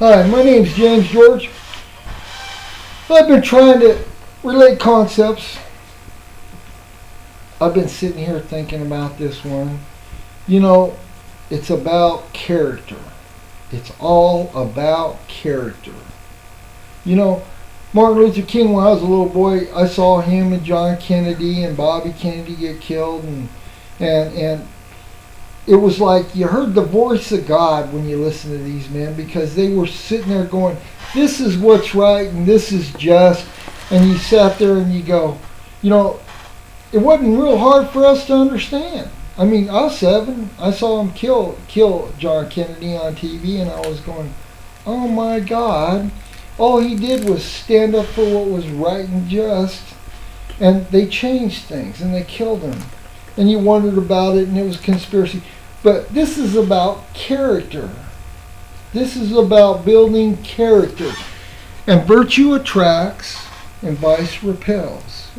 Hi, my name's James George. I've been trying to relate concepts. I've been sitting here thinking about this one. You know, it's about character. It's all about character. You know, Martin Luther King, when I was a little boy, I saw him and John Kennedy and Bobby Kennedy get killed, and it was like you heard the voice of God when you listen to these men, because they were sitting there going, this is what's right and this is just. And you sat there and you go, you know, it wasn't real hard for us to understand. I mean, I was 7. I saw him kill John Kennedy on TV, and I was going, oh my God. All he did was stand up for what was right and just. And they changed things and they killed him. And you wondered about it, and it was conspiracy. But this is about character. This is about building character. And virtue attracts and vice repels.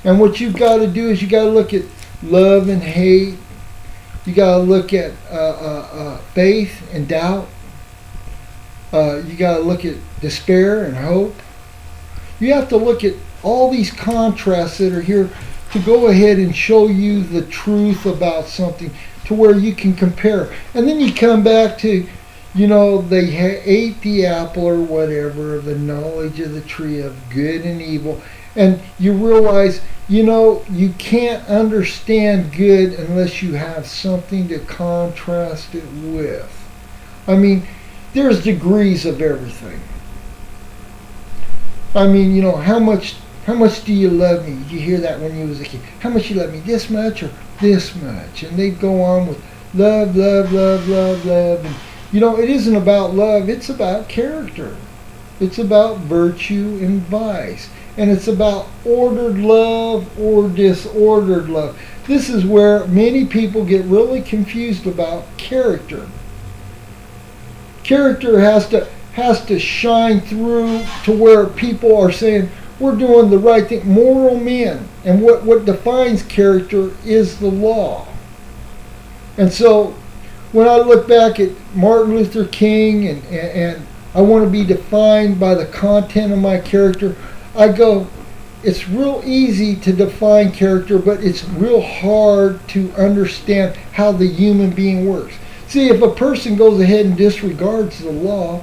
And what you've got to do is you got to look at love and hate. You got to look at faith and doubt. You got to look at despair and hope. You have to look at all these contrasts that are here to go ahead and show you the truth about something, to where you can compare. And then you come back to, you know, they ate the apple or whatever, the knowledge of the tree of good and evil. And you realize, you know, you can't understand good unless you have something to contrast it with. I mean, there's degrees of everything. I mean, you know, how much do you love me? Did you hear that when you was a kid? How much you love me? This much or this much? And they'd go on with love, love, love, love, love. And, you know, it isn't about love. It's about character. It's about virtue and vice. And it's about ordered love or disordered love. This is where many people get really confused about character. Character has to shine through to where people are saying, we're doing the right thing. Moral men. And what defines character is the law. And so when I look back at Martin Luther King and I want to be defined by the content of my character, I go, it's real easy to define character, but it's real hard to understand how the human being works. See, if a person goes ahead and disregards the law,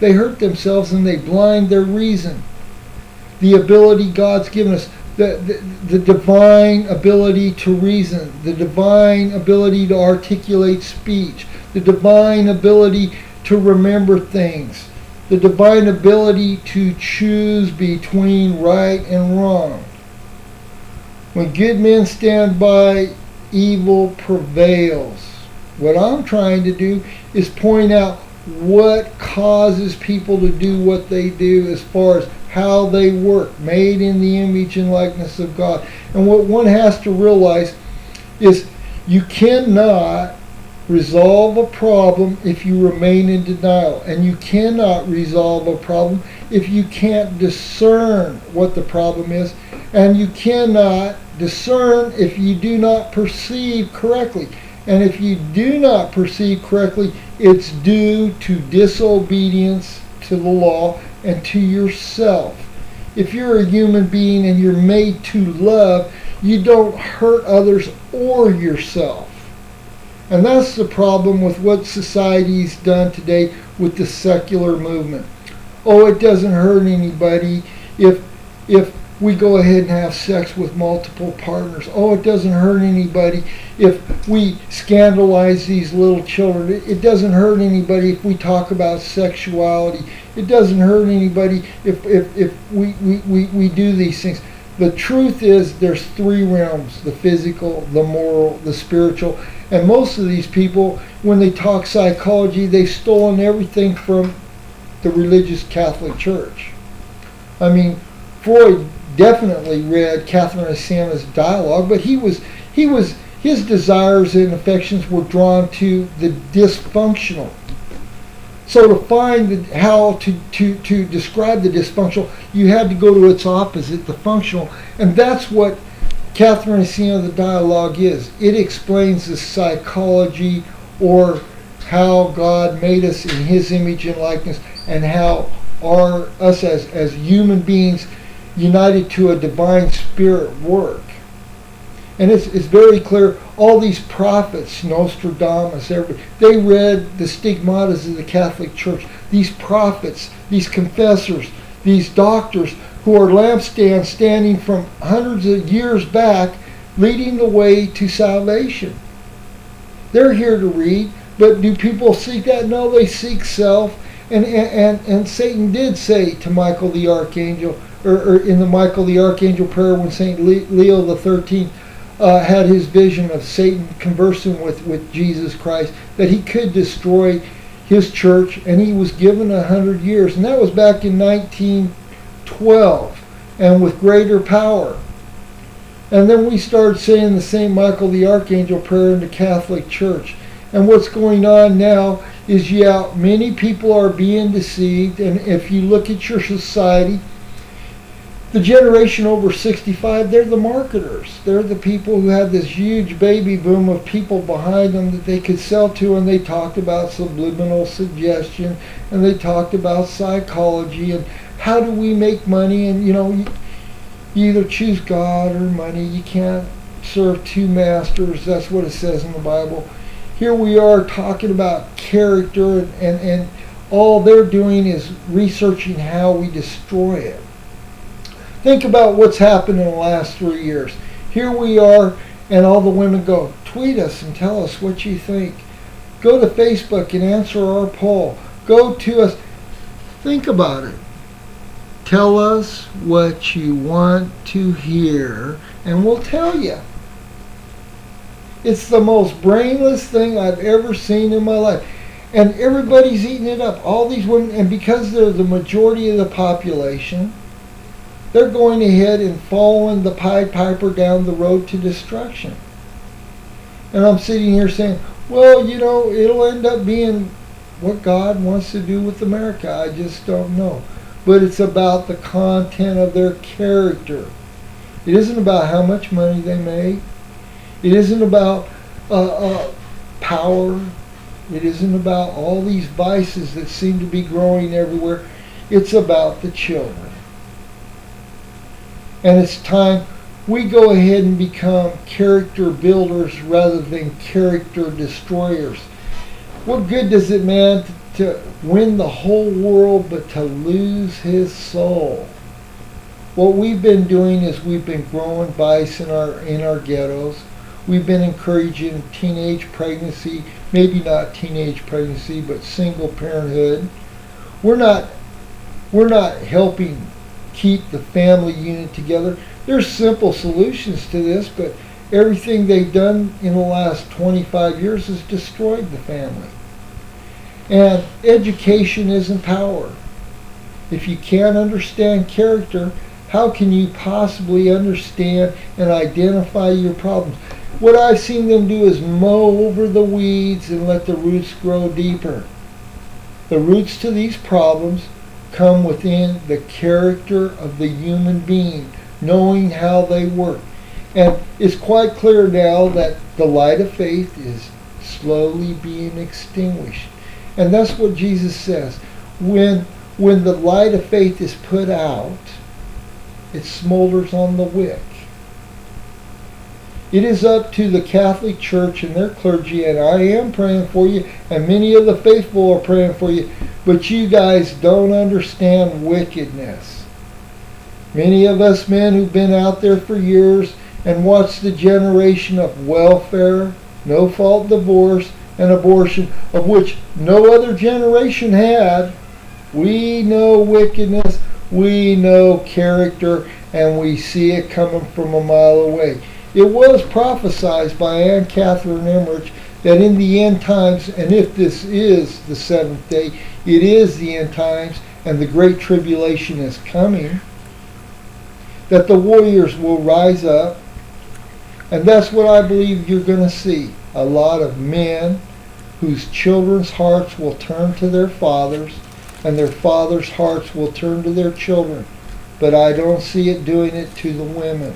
they hurt themselves and they blind their reason. The ability God's given us, the divine ability to reason, the divine ability to articulate speech, the divine ability to remember things, the divine ability to choose between right and wrong. When good men stand by, evil prevails. What I'm trying to do is point out what causes people to do what they do as far as how they work, made in the image and likeness of God. And what one has to realize is you cannot resolve a problem if you remain in denial. And you cannot resolve a problem if you can't discern what the problem is. And you cannot discern if you do not perceive correctly. And if you do not perceive correctly, it's due to disobedience to the law and to yourself. If you're a human being and you're made to love, you don't hurt others or yourself. And that's the problem with what society's done today with the secular movement. Oh, it doesn't hurt anybody if we go ahead and have sex with multiple partners. Oh, it doesn't hurt anybody if we scandalize these little children. It doesn't hurt anybody if we talk about sexuality. It doesn't hurt anybody if we do these things. The truth is there's 3 realms: the physical, the moral, the spiritual. And most of these people, when they talk psychology, they've stolen everything from the religious Catholic Church. I mean, Freud definitely read Catherine of Siena's dialogue, but his desires and affections were drawn to the dysfunctional. So to find how to describe the dysfunctional, you had to go to its opposite, the functional. And that's what Catherine of Siena, the dialogue, is. It explains the psychology or how God made us in His image and likeness, and how us as human beings united to a divine spirit work. And it's very clear, all these prophets, Nostradamus, everybody, they read the stigmatas of the Catholic Church. These prophets, these confessors, these doctors who are lampstands standing from hundreds of years back, leading the way to salvation. They're here to read, but do people seek that? No, they seek self. And Satan did say to Michael the Archangel, or in the Michael the Archangel prayer when St. Leo the 13th had his vision of Satan conversing with Jesus Christ, that he could destroy his church, and he was given 100 years. And that was back in 1912, and with greater power. And then we started saying the St. Michael the Archangel prayer in the Catholic Church. And what's going on now is, many people are being deceived. And if you look at your society, the generation over 65, they're the marketers. They're the people who had this huge baby boom of people behind them that they could sell to, and they talked about subliminal suggestion, and they talked about psychology, and how do we make money, and you either choose God or money. You can't serve two masters. That's what it says in the Bible. Here we are talking about character, and all they're doing is researching how we destroy it. Think about what's happened in the last 3 years. Here we are, and all the women go, tweet us and tell us what you think. Go to Facebook and answer our poll. Go to us. Think about it. Tell us what you want to hear, and we'll tell you. It's the most brainless thing I've ever seen in my life. And everybody's eating it up. All these women, and because they're the majority of the population, they're going ahead and following the Pied Piper down the road to destruction. And I'm sitting here saying, well, it'll end up being what God wants to do with America. I just don't know. But it's about the content of their character. It isn't about how much money they make. It isn't about power. It isn't about all these vices that seem to be growing everywhere. It's about the children. And it's time we go ahead and become character builders rather than character destroyers. What good does it, man, to win the whole world but to lose his soul? What we've been doing is we've been growing vice in our ghettos. We've been encouraging teenage pregnancy, maybe not teenage pregnancy, but single parenthood. We're not helping keep the family unit together. There's simple solutions to this, but everything they've done in the last 25 years has destroyed the family. And education isn't power. If you can't understand character, how can you possibly understand and identify your problems? What I've seen them do is mow over the weeds and let the roots grow deeper. The roots to these problems come within the character of the human being, knowing how they work. And it's quite clear now that the light of faith is slowly being extinguished. And that's what Jesus says. When the light of faith is put out, it smolders on the wick. It is up to the Catholic Church and their clergy, and I am praying for you, and many of the faithful are praying for you, but you guys don't understand wickedness. Many of us men who've been out there for years and watched the generation of welfare, no-fault divorce, and abortion, of which no other generation had, we know wickedness, we know character, and we see it coming from a mile away. It was prophesied by Anne Catherine Emmerich that in the end times, and if this is the seventh day, it is the end times, and the great tribulation is coming, that the warriors will rise up, and that's what I believe you're going to see. A lot of men whose children's hearts will turn to their fathers, and their fathers' hearts will turn to their children. But I don't see it doing it to the women.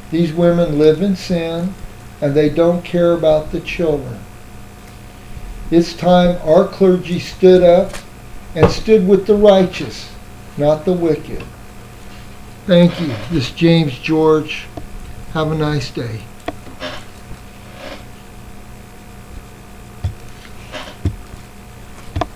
These women live in sin, and they don't care about the children. It's time our clergy stood up and stood with the righteous, not the wicked. Thank you. This is James George. Have a nice day.